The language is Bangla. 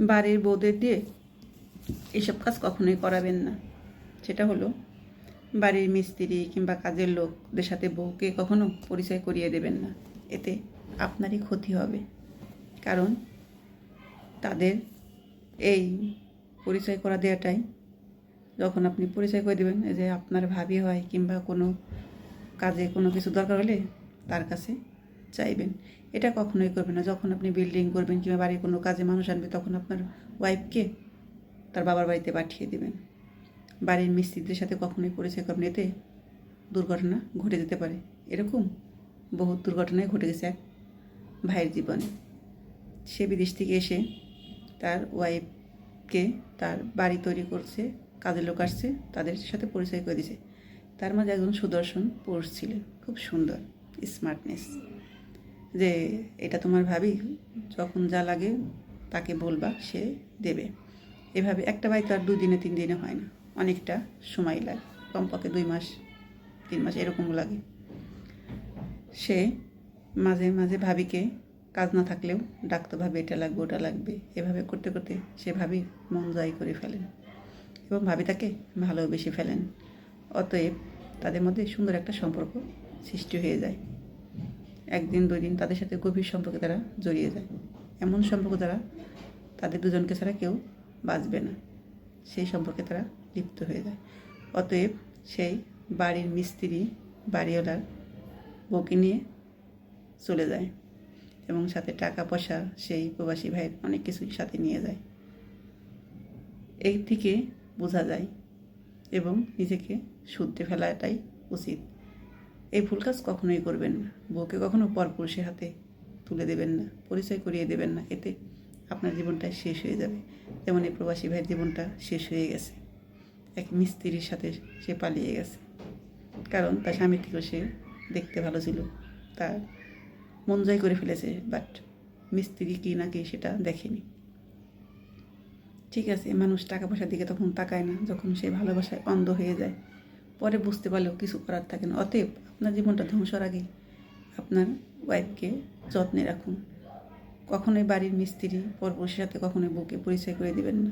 বাড়ির বউদের দিয়ে এইসব কাজ কখনোই করাবেন না। সেটা হলো বাড়ির মিস্ত্রি কিংবা কাজের লোকদের সাথে বউকে কখনো পরিচয় করিয়ে দেবেন না। এতে আপনারই ক্ষতি হবে। কারণ তাদের এই পরিচয় করা দেওয়াটাই, যখন আপনি পরিচয় করে দেবেন যে আপনার ভাবি হয় কিংবা কোনো কাজে কোনো কিছু দরকার হলে তার কাছে চাইবেন, এটা কখনোই করবেন না। যখন আপনি বিল্ডিং করবেন কিংবা বাড়ির কোনো কাজে মানুষ আনবে, তখন আপনার ওয়াইফকে তার বাবার বাড়িতে পাঠিয়ে দেবেন। বাড়ির মিস্ত্রিদের সাথে কখনোই পরিচয় করবেন, এতে দুর্ঘটনা ঘটে যেতে পারে। এরকম বহু দুর্ঘটনাই ঘটে গেছে এক ভাইয়ের জীবনে। সে বিদেশ থেকে এসে তার ওয়াইফকে তার বাড়ি তৈরি করছে, কাজের লোক আসছে, তাদের সাথে পরিচয় করে দিয়েছে। তার মাঝে একজন সুদর্শন পুরুষ ছিলেন, খুব সুন্দর, স্মার্টনেস, যে এটা তোমার ভাবি, যখন যা লাগে তাকে বলবা, সে দেবে। এভাবে একটা বাড়ি তো আর 2 দিনে 3 দিনে হয় না, অনেকটা সময় লাগে, কমপক্ষে 2 মাস 3 মাস এরকম লাগে। সে মাঝে মাঝে ভাবিকে কাজ না থাকলেও ডাকতো, ভাবি এটা লাগবে ওটা লাগবে। এভাবে করতে করতে সে ভাবি মন জয় করে ফেলেন এবং ভাবি তাকে ভালোবেসে ফেলেন। অতএব তাদের মধ্যে সুন্দর একটা সম্পর্ক সৃষ্টি হয়ে যায়। 1 দিন 2 দিন তাদের সাথে গভীর সম্পর্কে তারা জড়িয়ে যায়। এমন সম্পর্ক তারা, তাদের দুজনকে ছাড়া কেউ বাঁচবে না, সেই সম্পর্কে তারা লিপ্ত হয়ে যায়। অতএব সেই বাড়ির মিস্ত্রি বাড়িওয়ালার বউকে নিয়ে চলে যায় এবং সাথে টাকা পয়সা সেই প্রবাসী ভাইয়ের অনেক কিছুই সাথে নিয়ে যায়। এই থেকে বোঝা যায় এবং নিজেকে শুধরে ফেলাটাই উচিত। এই ভুল কাজ কখনোই করবেন না। বউকে কখনো পরপুরুষের হাতে তুলে দেবেন না, পরিচয় করিয়ে দেবেন না। এতে আপনার জীবনটা শেষ হয়ে যাবে। যেমন এই প্রবাসী ভাইয়ের জীবনটা শেষ হয়ে গেছে। এক মিস্ত্রির সাথে সে পালিয়ে গেছে, কারণ তার স্বামীর থেকেও সে দেখতে ভালো ছিল, তার মন জয় করে ফেলেছে, বাট মিস্ত্রি কি না কি সেটা দেখেনি। ঠিক আছে, মানুষ টাকা পয়সার দিকে তখন তাকায় না, যখন সে ভালোবাসায় অন্ধ হয়ে যায়। পরে বুঝতে পারলেও কিছু করার থাকে না। অতএব আপনার জীবনটা ধ্বংসর আগে আপনার ওয়াইফকে যত্নে রাখুন। কখনোই বাড়ির মিস্ত্রি পরপুরুষের সাথে কখনোই বউকে পরিচয় করে দেবেন না।